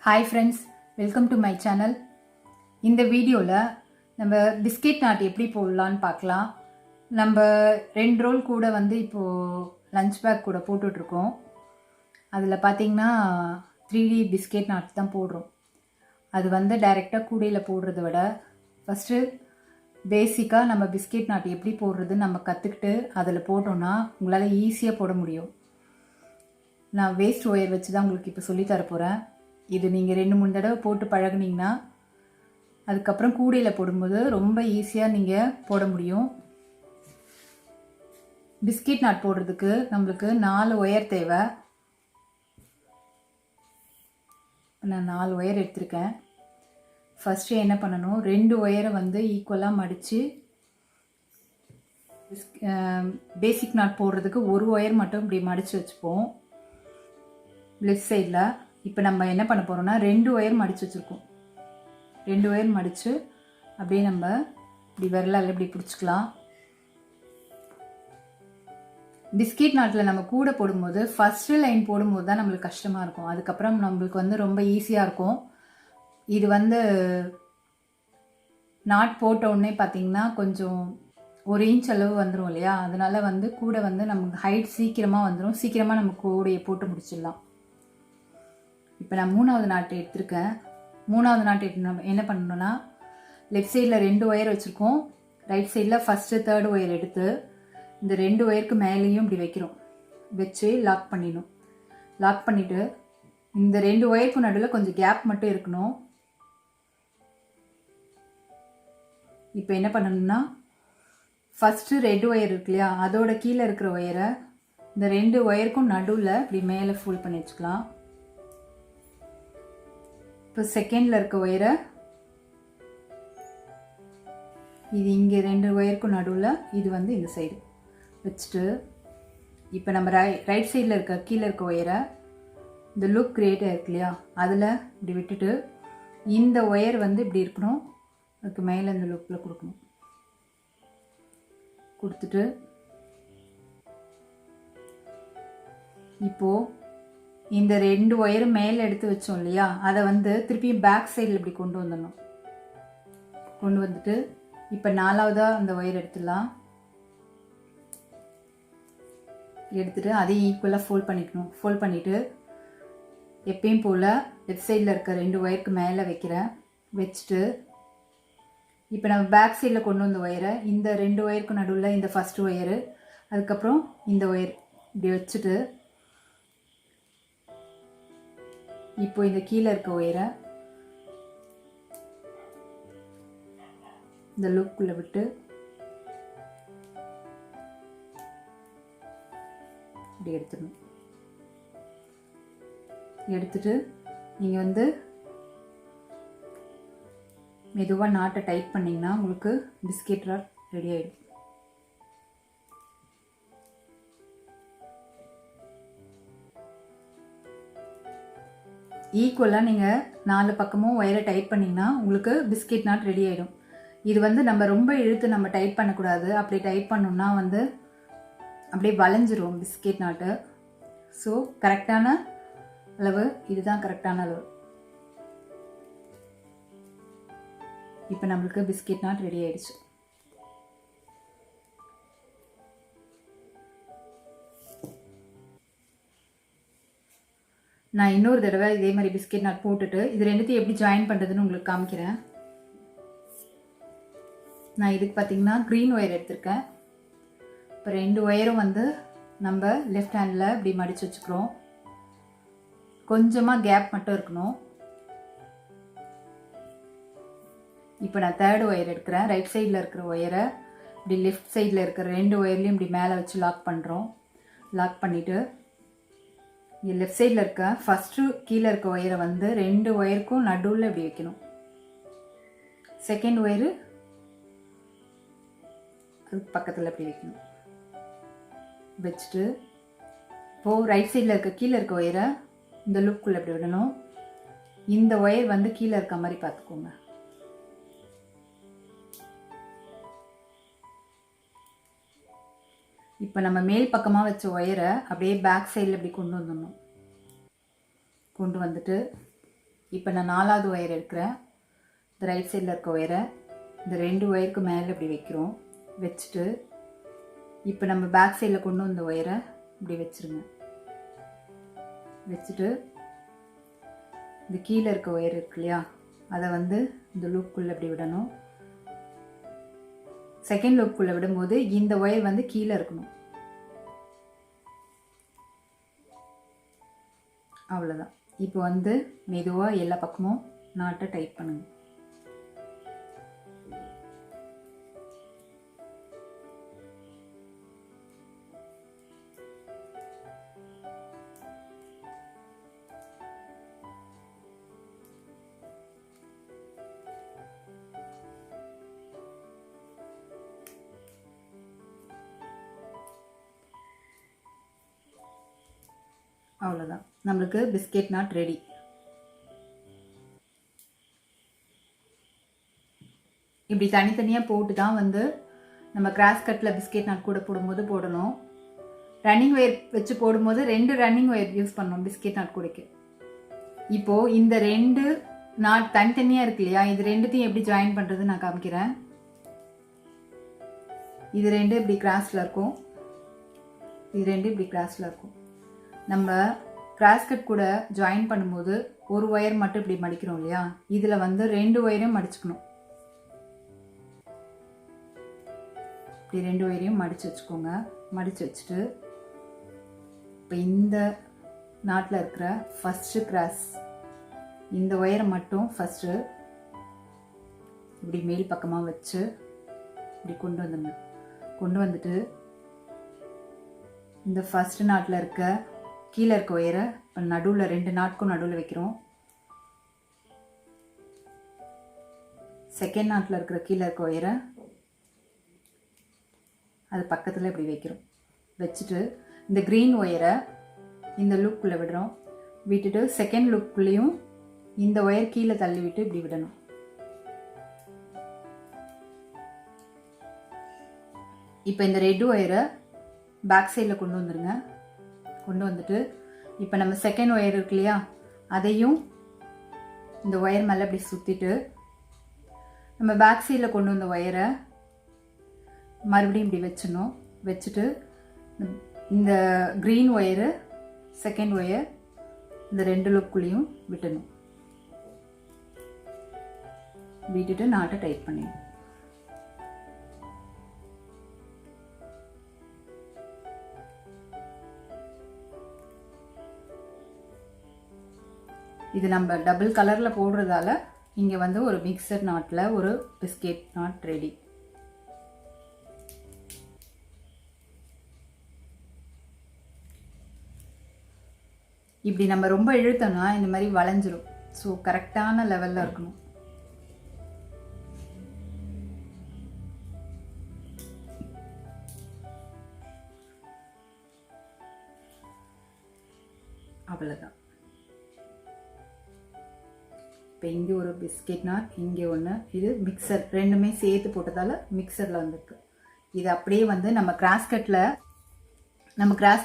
Hi friends, welcome to my channel. இந்த வீடியோவில் நம்ம பிஸ்கெட் நாட் எப்படி போடலான்னு பார்க்கலாம். நம்ம 2 ரோல் கூட வந்து இப்போது லஞ்ச் பேக் கூட போட்டுட்ருக்கோம். அதில் பார்த்திங்கன்னா 3D பிஸ்கெட் நாட் தான் போடுறோம். அது வந்து டைரெக்டாக கூடையில் போடுறத விட ஃபஸ்ட்டு பேசிக்காக நம்ம பிஸ்கெட் நாட் எப்படி போடுறதுன்னு நம்ம கற்றுக்கிட்டு அதில் போட்டோன்னா உங்களால் ஈஸியாக போட முடியும். நான் வேஸ்ட் ஒயர் வச்சு தான் உங்களுக்கு இப்போ சொல்லித்தர போகிறேன். இது நீங்கள் 2-3 தடவை போட்டு பழகுனீங்கன்னா அதுக்கப்புறம் கூடையில் போடும்போது ரொம்ப ஈஸியாக நீங்கள் போட முடியும். பிஸ்கெட் நாட் போடுறதுக்கு நம்மளுக்கு 4 ஒயர் தேவை. நான் 4 ஒயர் எடுத்திருக்கேன். ஃபஸ்ட்டு என்ன பண்ணணும், 2 ஒயரை வந்து ஈக்குவலாக மடித்து பேசிக் நாட் போடுறதுக்கு 1 ஒயர் மட்டும் இப்படி மடித்து வச்சுப்போம் லெஃப்ட் சைடில். இப்போ நம்ம என்ன பண்ண போகிறோம்னா 2 ஒயர் மடித்து வச்சுருக்கோம். 2 ஒயர் மடித்து அப்படியே நம்ம இப்படி விரலால் இப்படி பிடிச்சிக்கலாம். பிஸ்கெட் நாட்டில் நம்ம கூட போடும்போது ஃபஸ்ட்டு லைன் போடும்போது தான் நம்மளுக்கு கஷ்டமாக இருக்கும். அதுக்கப்புறம் நம்மளுக்கு வந்து ரொம்ப ஈஸியாக இருக்கும். இது வந்து நாட் போட்ட உடனே பார்த்திங்கன்னா கொஞ்சம் 1 இன்ச் அளவு வந்துடும் இல்லையா, அதனால் வந்து கூட வந்து நமக்கு ஹைட் சீக்கிரமாக வந்துடும். சீக்கிரமாக நம்ம கூடையை போட்டு முடிச்சிடலாம். இப்போ நான் 3வது நாட்டு எடுத்திருக்கேன். 3வது நாட்டு நம்ம என்ன பண்ணணும்னா லெஃப்ட் சைடில் 2 ஒயர் வச்சுருக்கோம். ரைட் சைடில் ஃபஸ்ட்டு 3rd ஒயர் எடுத்து இந்த 2 ஒயருக்கு மேலேயும் இப்படி வைக்கிறோம். வச்சு லாக் பண்ணிடணும். லாக் பண்ணிவிட்டு இந்த 2 ஒயருக்கு நடுவில் கொஞ்சம் கேப் மட்டும் இருக்கணும். இப்போ என்ன பண்ணணும்னா ஃபஸ்ட்டு ரெட் ஒயர் இருக்கு இல்லையா, அதோட கீழே இருக்கிற ஒயரை இந்த 2 ஒயருக்கும் நடுவில் இப்படி மேலே ஃபோல்ட் பண்ணி வச்சுக்கலாம். இப்போ செகண்டில் இருக்க ஒயரை இது இங்கே 2 ஒயருக்கும் நடுவில் இது வந்து இந்த சைடு வச்சுட்டு இப்போ நம்ம ரைட் சைடில் இருக்க கீழே இருக்க ஒயரை இந்த லுக் கிரியேட்டாக இருக்கு இல்லையா, அதில் இப்படி விட்டுட்டு இந்த ஒயர் வந்து இப்படி இருக்கணும். அதுக்கு மேலே இந்த லுக்கில் கொடுக்கணும். கொடுத்துட்டு இப்போது இந்த 2 ஒயரும் மேலே எடுத்து வச்சோம் இல்லையா, அதை வந்து திருப்பியும் பேக் சைடில் இப்படி கொண்டு வந்துடணும். கொண்டு வந்துட்டு இப்போ 4வதாக அந்த ஒயர் எடுத்துடலாம். எடுத்துகிட்டு அதையும் ஈக்குவலாக ஃபோல்ட் பண்ணிக்கணும். ஃபோல்ட் பண்ணிவிட்டு எப்பயும் போல் லெஃப்ட் சைடில் இருக்க 2 ஒயருக்கு மேலே வைக்கிறேன். வச்சுட்டு இப்போ நம்ம பேக் சைடில் கொண்டு வந்த ஒயரை இந்த 2 ஒயருக்கு நடுவில் இந்த ஃபஸ்ட்டு ஒயரு, அதுக்கப்புறம் இந்த ஒயர் இப்படி வச்சுட்டு இப்போ இந்த கீழே இருக்க ஒயரை இந்த லுக்குள்ள விட்டு இப்படி எடுத்துடணும். எடுத்துட்டு நீங்கள் வந்து மெதுவாக நாட்டை டைட் பண்ணிங்கன்னா உங்களுக்கு பிஸ்கெட் ராட் ரெடி ஆகிடும். ஈக்குவலாக நீங்கள் 4 பக்கமும் ஒயரை டைட் பண்ணிங்கன்னா உங்களுக்கு பிஸ்கெட் நாட் ரெடி ஆகிடும். இது வந்து நம்ம ரொம்ப இழுத்து நம்ம டைட் பண்ணக்கூடாது. அப்படி டைட் பண்ணோம்னா வந்து அப்படியே வளைஞ்சிரும் பிஸ்கெட் நாட்டு. ஸோ கரெக்டான அளவு இதுதான் கரெக்டான அளவு. இப்போ நம்மளுக்கு பிஸ்கெட் நாட் ரெடி ஆயிடுச்சு. நான் இன்னொரு தடவை இதே மாதிரி பிஸ்கெட் நாட் போட்டுட்டு இது 2த்தையும் எப்படி ஜாயின் பண்ணுறதுன்னு உங்களுக்கு காமிக்கிறேன். நான் இதுக்கு பார்த்திங்கன்னா க்ரீன் ஒயர் எடுத்திருக்கேன். இப்போ 2 ஒயரும் வந்து நம்ம லெஃப்ட் ஹேண்டில் இப்படி மடித்து வச்சுக்கிறோம். கொஞ்சமாக கேப் மட்டும் இருக்கணும். இப்போ நான் 3rd ஒயர் எடுக்கிறேன். ரைட் சைடில் இருக்கிற ஒயரை இப்படி லெஃப்ட் சைடில் இருக்கிற 2 ஒயர்லேயும் இப்படி மேலே வச்சு லாக் பண்ணுறோம். லாக் பண்ணிவிட்டு இங்கே லெஃப்ட் சைடில் இருக்க ஃபஸ்ட்டு கீழே இருக்க ஒயரை வந்து 2 ஒயருக்கும் நடுவில் இப்படி வைக்கணும். செகண்ட் ஒயரு அதுக்கு பக்கத்தில் இப்படி வைக்கணும். வச்சுட்டு இப்போது ரைட் சைடில் இருக்க கீழே இருக்க ஒயரை இந்த லுக்குள்ளே இப்படி விடணும். இந்த ஒயர் வந்து கீழே இருக்க மாதிரி பார்த்துக்கோங்க. இப்போ நம்ம மேல் பக்கமாக வச்ச ஒயரை அப்படியே பேக் சைடில் இப்படி கொண்டு வந்துடணும். கொண்டு வந்துட்டு இப்போ நான் 4வது ஒயர் எடுக்கிறேன். இந்த ரைட் சைடில் இருக்க ஒயரை இந்த 2 ஒயருக்கு மேலே இப்படி வைக்கிறோம். வச்சுட்டு இப்போ நம்ம பேக் சைடில் கொண்டு வந்த ஒயரை இப்படி வச்சுருங்க. வச்சுட்டு இந்த கீழே இருக்க ஒயர் இருக்கு இல்லையா, அதை வந்து இந்த லூப்புக்குள்ளே இப்படி விடணும். செகண்ட் லூப்புக்குள்ளே விடும்போது இந்த ஒயர் வந்து கீழே இருக்கணும். அவ்வளோதான். இப்போ வந்து மெதுவாக எல்லா பக்கமும் நாட்டை டைட் பண்ணுங்க. அவ்வளோதான், நம்மளுக்கு பிஸ்கெட் நாட் ரெடி. இப்படி தனித்தனியாக போட்டு தான் வந்து நம்ம கிராஸ் கட்டில் பிஸ்கெட் நாட் கூட போடும்போது போடணும். ரன்னிங் ஒயர் வச்சு போடும்போது 2 ரன்னிங் ஒயர் யூஸ் பண்ணணும் பிஸ்கெட் நாட் கூடைக்கு. இப்போது இந்த 2 நாட் தனித்தனியாக இருக்கு இல்லையா, இது ரெண்டுத்தையும் எப்படி ஜாயின் பண்ணுறது நான் காமிக்கிறேன். இது 2 இப்படி கிராஸில் இருக்கும், இது 2 இப்படி கிராஸில் இருக்கும். நம்ம கிராஸ் கட் கூட ஜாயின் பண்ணும்போது ஒரு ஒயர் மட்டும் இப்படி மடிக்கிறோம் இல்லையா, இதில் வந்து 2 ஒயரையும் மடிச்சுக்கணும். இப்படி 2 ஒயரையும் மடித்து வச்சுக்கோங்க. மடித்து வச்சுட்டு இப்போ இந்த நாட்டில் இருக்கிற ஃபஸ்ட்டு கிராஸ் இந்த ஒயரை மட்டும் ஃபஸ்ட்டு இப்படி மேல் பக்கமாக வச்சு இப்படி கொண்டு வந்துடுங்க. கொண்டு வந்துட்டு இந்த ஃபஸ்ட்டு நாட்டில் இருக்க கீழே இருக்க ஒயரை நடுவில் 2 நாட்க்கும் நடுவில் வைக்கிறோம். செகண்ட் நாட்டில் இருக்கிற கீழே இருக்க ஒயரை அது பக்கத்தில் இப்படி வைக்கிறோம். வச்சுட்டு இந்த க்ரீன் ஒயரை இந்த லூப்புக்குள்ளே விடுறோம். விட்டுட்டு செகண்ட் லூப்புக்குள்ளேயும் இந்த ஒயர் கீழே தள்ளி விட்டு இப்படி விடணும். இப்போ இந்த ரெட் ஒயரை பேக் சைடில் கொண்டு வந்துடுங்க. கொண்டு வந்துட்டு இப்போ நம்ம செகண்ட் ஒயர் இருக்கு இல்லையா, அதையும் இந்த ஒயர் மேலே இப்படி சுற்றிட்டு நம்ம பேக் சைடில் கொண்டு வந்த ஒயரை மறுபடியும் இப்படி வச்சிடணும். வச்சுட்டு இந்த க்ரீன் ஒயரு செகண்ட் ஒயர் இந்த 2 லூப்புக்குள்ளேயும் விட்டணும். விட்டுட்டு நாட்டை டைட் பண்ணிடணும். இது நம்ம டபுள் கலரில் போடுறதால இங்கே வந்து ஒரு மிக்சர் நாட்டில் ஒரு பிஸ்கெட் நாட் ரெடி. இப்படி நம்ம ரொம்ப இழுத்தோம்னா இந்த மாதிரி வளைஞ்சிரும். ஸோ கரெக்டான லெவலில் இருக்கணும். அவ்வளோதான். இப்போ இங்கே ஒரு பிஸ்கெட் நாட், இங்கே ஒன்று, இது மிக்சர், ரெண்டுமே சேர்த்து போட்டதால் மிக்சரில் வந்துருக்கு. இது அப்படியே வந்து நம்ம கிராஸ்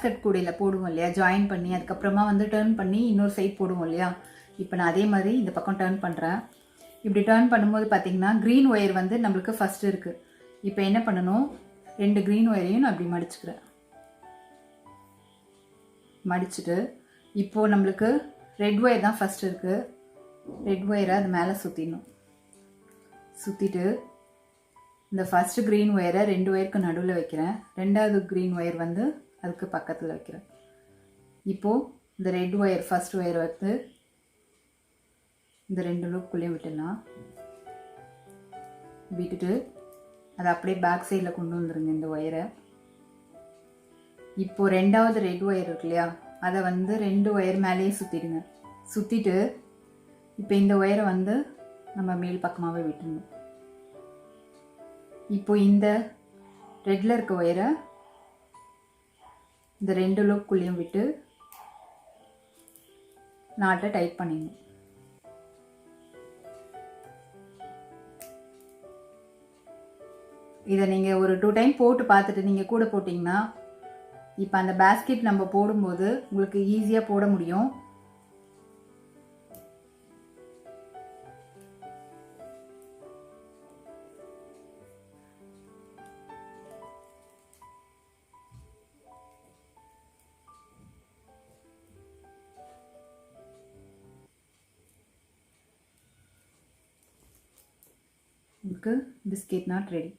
கட் கூடையில் போடுவோம் இல்லையா, ஜாயின் பண்ணி அதுக்கப்புறமா வந்து டர்ன் பண்ணி இன்னொரு சைட் போடுவோம் இல்லையா. இப்போ நான் அதே மாதிரி இந்த பக்கம் டர்ன் பண்ணுறேன். இப்படி டர்ன் பண்ணும்போது பார்த்திங்கன்னா க்ரீன் ஒயர் வந்து நம்மளுக்கு ஃபஸ்ட்டு இருக்குது. இப்போ என்ன பண்ணணும், 2 க்ரீன் ஒயரையும் நான் அப்படி மடிச்சுக்கிறேன். மடிச்சுட்டு இப்போது நம்மளுக்கு ரெட் ஒயர் தான் ஃபஸ்ட் இருக்குது. ரெட் ஒயரை அது மேலே சுற்றிடணும். சுற்றிட்டு இந்த ஃபஸ்ட்டு க்ரீன் ஒயரை 2 ஒயருக்கு நடுவில் வைக்கிறேன். 2வது க்ரீன் ஒயர் வந்து அதுக்கு பக்கத்தில் வைக்கிறேன். இப்போது இந்த ரெட் ஒயர் ஃபஸ்ட் ஒயர் வந்து இந்த 2 லூப்புக்குள்ளேயும் விட்டுடலாம். விட்டுட்டு அதை அப்படியே பேக் சைடில் கொண்டு வந்துடுங்க இந்த ஒயரை. இப்போது 2வது ரெட் ஒயர் இருக்கு இல்லையா, அதை வந்து 2 ஒயர் மேலேயே சுற்றிடுங்க. சுற்றிட்டு இப்போ இந்த ஒயரை வந்து நம்ம மேல் பக்கமாகவே விட்டுடணும். இப்போ இந்த ரெட்டில் இருக்க ஒயரை இந்த 2 லூப்புக்குள்ளேயும் விட்டு நாட்டை டைட் பண்ணிடணும். இதை நீங்கள் ஒரு 2 டைம் போட்டு பார்த்துட்டு நீங்கள் கூட போட்டிங்கன்னா இப்போ அந்த பேஸ்கெட் நம்ம போடும்போது உங்களுக்கு ஈஸியாக போட முடியும். நம்மளுக்கு பிஸ்கெட் நாட் ரெடி.